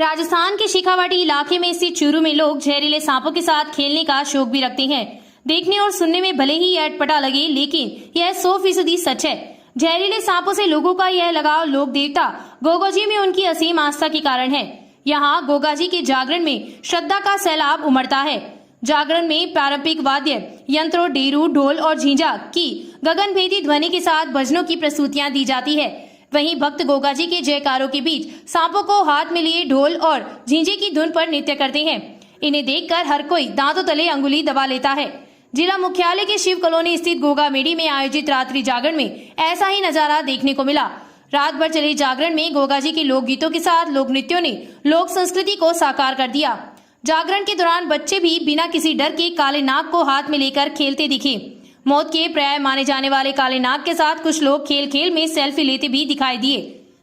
राजस्थान के शेखावाटी इलाके में स्थित चूरू में लोग जहरीले सांपों के साथ खेलने का शौक भी रखते हैं। देखने और सुनने में भले ही अटपटा लगे, लेकिन यह 100% सच है। जहरीले सांपों से लोगों का यह लगाव लोक देवता गोगाजी में उनकी असीम आस्था के कारण है। यहाँ गोगाजी के जागरण में श्रद्धा का सैलाब उमड़ता है। जागरण में पारंपरिक वाद्य यंत्रों, डेरू, ढोल और झींझा की गगनभेदी ध्वनि के साथ भजनों की प्रस्तुतियां दी जाती है। वहीं भक्त गोगाजी के जयकारों के बीच सांपों को हाथ में लिए ढोल और झींझे की धुन पर नृत्य करते हैं। इन्हें देखकर हर कोई दांतों तले अंगुली दबा लेता है। जिला मुख्यालय के शिव कॉलोनी स्थित गोगा मेडी में आयोजित रात्रि जागरण में ऐसा ही नजारा देखने को मिला। रात भर चले जागरण में गोगाजी के लोक गीतों के साथ लोक नृत्यों ने लोक संस्कृति को साकार कर दिया। जागरण के दौरान बच्चे भी बिना किसी डर के काले नाग को हाथ में लेकर खेलते दिखे। मौत के पर्याय माने जाने वाले काले नाग के साथ कुछ लोग खेल खेल में सेल्फी लेते भी दिखाई दिए।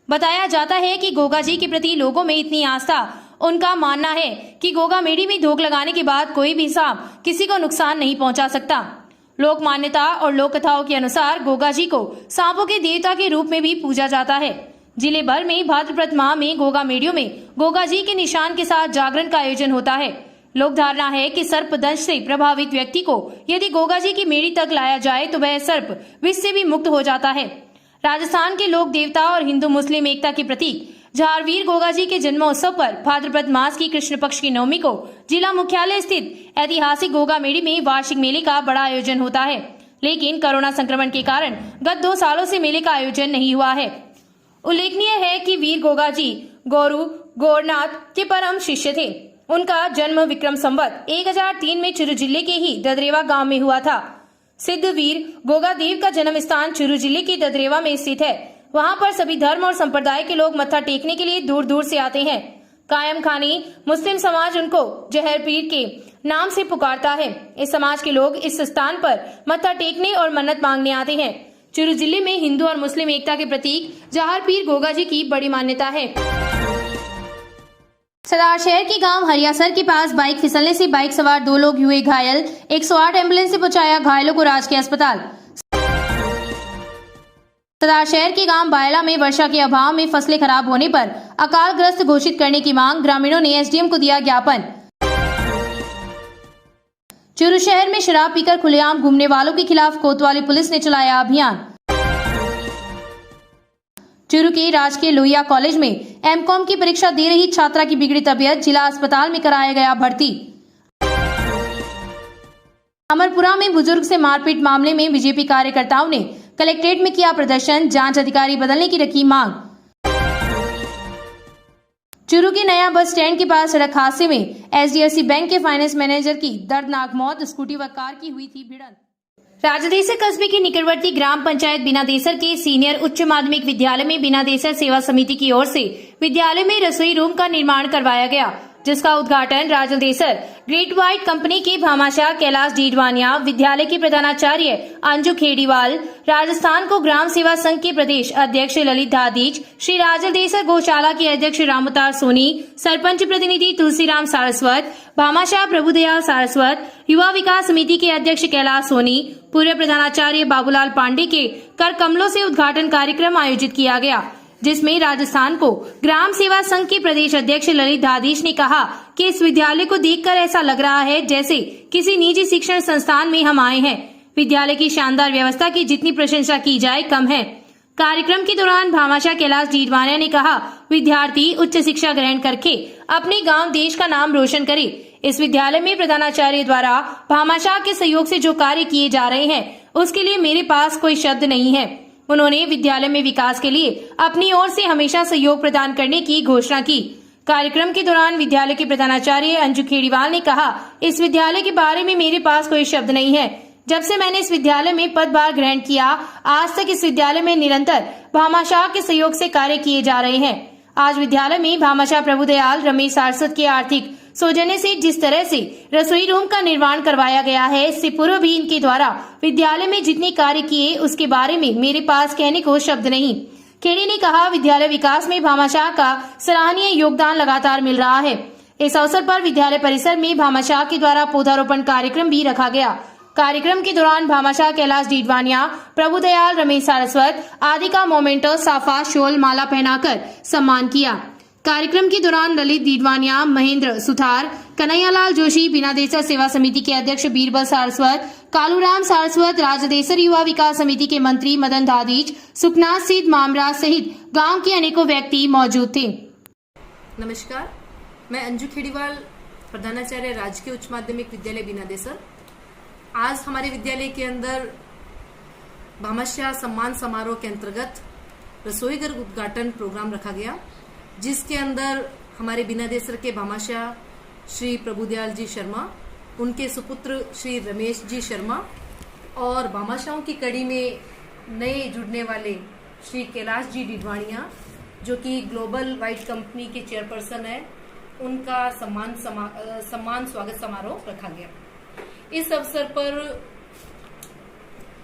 बताया जाता है कि गोगाजी के प्रति लोगों में इतनी आस्था, उनका मानना है कि गोगा मेडी में धोख लगाने के बाद कोई भी सांप किसी को नुकसान नहीं पहुंचा सकता। लोक मान्यता और लोक कथाओं के अनुसार गोगाजी को सांपों के देवता के रूप में भी पूजा जाता है। जिले भर में भाद्रपद माह में गोगा मेडियों में गोगाजी के निशान के साथ जागरण का आयोजन होता है। लोक धारणा है कि सर्पदंश से प्रभावित व्यक्ति को यदि गोगाजी की मेडी तक लाया जाए तो वह सर्प विष से भी मुक्त हो जाता है। राजस्थान के लोक देवता और हिंदू मुस्लिम एकता के प्रतीक झारवीर गोगाजी के जन्मोत्सव पर भाद्रपद मास की कृष्ण पक्ष की नवमी को जिला मुख्यालय स्थित ऐतिहासिक गोगा मेडी में वार्षिक मेले का बड़ा आयोजन होता है। लेकिन कोरोना संक्रमण के कारण गत 2 सालों से मेले का आयोजन नहीं हुआ है। उल्लेखनीय है कि वीर गोगाजी गौरू गौरनाथ के परम शिष्य थे। उनका जन्म विक्रम संवत 1003 में चूरू जिले के ही ददरेवा गांव में हुआ था। सिद्ध वीर गोगादेव का जन्म स्थान चूरू जिले के ददरेवा में स्थित है। वहां पर सभी धर्म और संप्रदाय के लोग मत्था टेकने के लिए दूर दूर से आते हैं। कायम खानी मुस्लिम समाज उनको जहर पीर के नाम से पुकारता है। इस समाज के लोग इस स्थान पर मत्था टेकने और मन्नत मांगने आते हैं। चूरू जिले में हिंदू और मुस्लिम एकता के प्रतीक जहर पीर गोगाजी की बड़ी मान्यता है। सदार शहर के गांव हरियासर के पास बाइक फिसलने से बाइक सवार 2 लोग हुए घायल। 108 एम्बुलेंस से पहुंचाया घायलों को राजकीय अस्पताल। सदार शहर के गांव बायला में वर्षा के अभाव में फसलें खराब होने पर अकालग्रस्त घोषित करने की मांग, ग्रामीणों ने एसडीएम को दिया ज्ञापन। चूरू शहर में शराब पीकर खुलेआम घूमने वालों के खिलाफ कोतवाली पुलिस ने चलाया अभियान। चूरू के राजकीय लोहिया कॉलेज में एमकॉम की परीक्षा दे रही छात्रा की बिगड़ी तबीयत, जिला अस्पताल में कराया गया भर्ती। अमरपुरा में बुजुर्ग से मारपीट मामले में बीजेपी कार्यकर्ताओं ने कलेक्ट्रेट में किया प्रदर्शन, जांच अधिकारी बदलने की रखी मांग। चूरू के नया बस स्टैंड के पास सड़क हादसे में एचडीएफसी बैंक के फाइनेंस मैनेजर की दर्दनाक मौत, स्कूटी व कार की हुई थी भिड़ंत। राजदेसर कस्बे के निकटवर्ती ग्राम पंचायत बिनादेसर के सीनियर उच्च माध्यमिक विद्यालय में बिनादेसर सेवा समिति की ओर से विद्यालय में रसोई रूम का निर्माण करवाया गया, जिसका उद्घाटन राजदेसर ग्रेट व्हाइट कंपनी के भामाशाह कैलाश डीडवानिया, विद्यालय के प्रधानाचार्य अंजू खेड़ीवाल, राजस्थान को ग्राम सेवा संघ के प्रदेश अध्यक्ष ललित दादीज, श्री राजदेसर गौशाला के अध्यक्ष रामअवतार सोनी, सरपंच प्रतिनिधि तुलसीराम सारस्वत, भामाशाह प्रभुदयाल सारस्वत, युवा विकास समिति के अध्यक्ष कैलाश सोनी, पूर्व प्रधानाचार्य बाबूलाल पांडे के कर कमलों से उद्घाटन कार्यक्रम आयोजित किया गया, जिसमें राजस्थान को ग्राम सेवा संघ के प्रदेश अध्यक्ष ललित दादीश ने कहा कि इस विद्यालय को देखकर ऐसा लग रहा है जैसे किसी निजी शिक्षण संस्थान में हम आए हैं। विद्यालय की शानदार व्यवस्था की जितनी प्रशंसा की जाए कम है। कार्यक्रम के दौरान भामाशाह कैलाश डीडवानिया ने कहा, विद्यार्थी उच्च शिक्षा ग्रहण करके अपने गांव देश का नाम रोशन करे। इस विद्यालय में प्रधानाचार्य द्वारा भामाशाह के सहयोग से जो कार्य किए जा रहे हैं उसके लिए मेरे पास कोई शब्द नहीं है। उन्होंने विद्यालय में विकास के लिए अपनी ओर से हमेशा सहयोग प्रदान करने की घोषणा की। कार्यक्रम के दौरान विद्यालय के प्रधानाचार्य अंजू खेड़ीवाल ने कहा, इस विद्यालय के बारे में मेरे पास कोई शब्द नहीं है। जब से मैंने इस विद्यालय में पदभार ग्रहण किया, आज तक इस विद्यालय में निरंतर भामाशाह के सहयोग से कार्य किए जा रहे हैं। आज विद्यालय में भामाशाह प्रभुदयाल रमेश सारस्वत के आर्थिक सौजन्य से जिस तरह से रसोई रूम का निर्माण करवाया गया है, इससे पूर्व भी इनके द्वारा विद्यालय में जितने कार्य किए उसके बारे में मेरे पास कहने को शब्द नहीं। खेड़ी ने कहा, विद्यालय विकास में भामाशाह का सराहनीय योगदान लगातार मिल रहा है। इस अवसर पर विद्यालय परिसर में भामाशाह के द्वारा पौधारोपण कार्यक्रम भी रखा गया। कार्यक्रम के दौरान भामाशाह कैलाश डीडवानिया, प्रभुदयाल, रमेश सारस्वत आदि का मोमेंटो, साफा, शोल, माला पहनाकर सम्मान किया। कार्यक्रम के दौरान ललित दीडवानिया, महेंद्र सुथार, कन्हैयालाल जोशी, बीनादेसर सेवा समिति के अध्यक्ष बीरबल सारस्वत, कालूराम सारस्वत, राजदेसर युवा विकास समिति के मंत्री मदन दादीज, सुखनाथ सिद्ध मामरा सहित गांव के अनेकों व्यक्ति मौजूद थे। नमस्कार, मैं अंजू खेड़ीवाल, प्रधानाचार्य राजकीय उच्च माध्यमिक विद्यालय बीनादेसर। आज हमारे विद्यालय के अंदर भामाशाह सम्मान समारोह के अंतर्गत रसोई घर उद्घाटन प्रोग्राम रखा गया, जिसके अंदर हमारे बीनादेसर के भामाशाह श्री प्रभुदयाल जी शर्मा, उनके सुपुत्र श्री रमेश जी शर्मा और भामाशाहों की कड़ी में नए जुड़ने वाले श्री कैलाश जी डिडवाणिया, जो कि ग्लोबल वाइट कंपनी के चेयरपर्सन है, उनका सम्मान स्वागत समारोह रखा गया। इस अवसर पर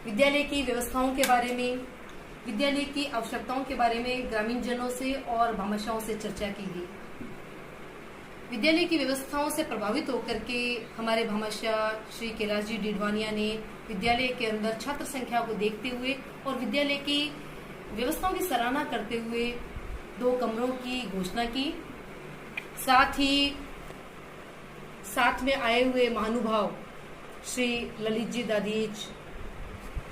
विद्यालय की व्यवस्थाओं के बारे में, विद्यालय की आवश्यकताओं के बारे में ग्रामीण जनों से और भामाशाहों से चर्चा की गई। विद्यालय की व्यवस्थाओं से प्रभावित होकर के हमारे भामाशाह श्री कैलाश जी डिडवानिया ने विद्यालय के अंदर छात्र संख्या को देखते हुए और विद्यालय की व्यवस्थाओं की सराहना करते हुए 2 कमरों की घोषणा की। साथ ही साथ में आए हुए महानुभाव श्री ललित जी दादीज,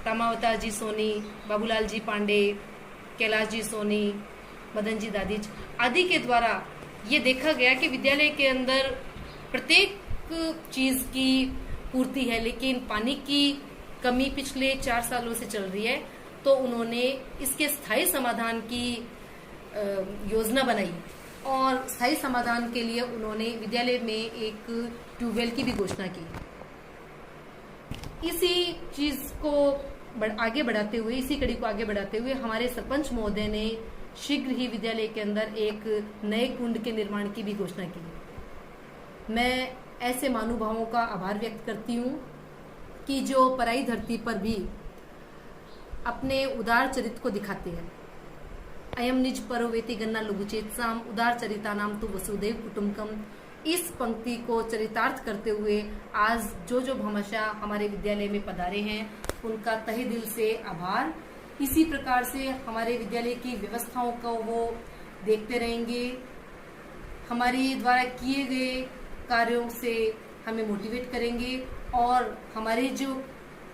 रामावतार जी सोनी, बाबूलाल जी पांडे, कैलाश जी सोनी, मदन जी दादीज आदि के द्वारा ये देखा गया कि विद्यालय के अंदर प्रत्येक चीज की पूर्ति है, लेकिन पानी की कमी पिछले 4 सालों से चल रही है। तो उन्होंने इसके स्थायी समाधान की योजना बनाई और स्थायी समाधान के लिए उन्होंने विद्यालय में एक ट्यूबवेल की भी घोषणा की। इसी चीज को आगे बढ़ाते हुए, इसी कड़ी को आगे बढ़ाते हुए हमारे सरपंच महोदय ने शीघ्र ही विद्यालय के अंदर एक नए कुंड के निर्माण की भी घोषणा की। मैं ऐसे महानुभावों का आभार व्यक्त करती हूँ कि जो पराई धरती पर भी अपने उदार चरित्र को दिखाते हैं। अयम निज परोवेति गन्ना लघुचेतसाम उदार चरितानाम तु वसुदेव कुटुंबकम, इस पंक्ति को चरितार्थ करते हुए आज जो भामाशाह हमारे विद्यालय में पधारे हैं, उनका तहे दिल से आभार। इसी प्रकार से हमारे विद्यालय की व्यवस्थाओं को वो देखते रहेंगे, हमारे द्वारा किए गए कार्यों से हमें मोटिवेट करेंगे और हमारे जो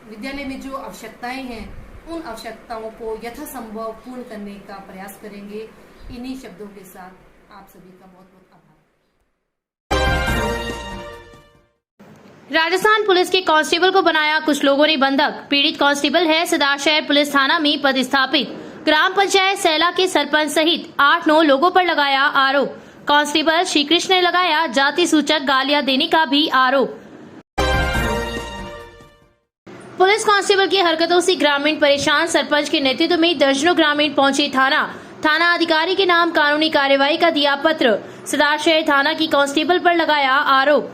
विद्यालय में जो आवश्यकताएं हैं, उन आवश्यकताओं को यथासंभव पूर्ण करने का प्रयास करेंगे। इन्हीं शब्दों के साथ आप सभी का बहुत बहुत आभार। राजस्थान पुलिस के कांस्टेबल को बनाया कुछ लोगों ने बंधक। पीड़ित कांस्टेबल है सदाशहर पुलिस थाना में पदस्थापित ग्राम पंचायत सैला के सरपंच सहित 8-9 लोगों पर लगाया आरोप। कांस्टेबल श्री कृष्ण ने लगाया जाति सूचक गालियां देने का भी आरोप। पुलिस कांस्टेबल की हरकतों से ग्रामीण परेशान। सरपंच के नेतृत्व में दर्जनों ग्रामीण पहुंचे थाना अधिकारी के नाम कानूनी कार्यवाही का दिया पत्र। सदाशहर थाना की कांस्टेबल पर लगाया आरोप।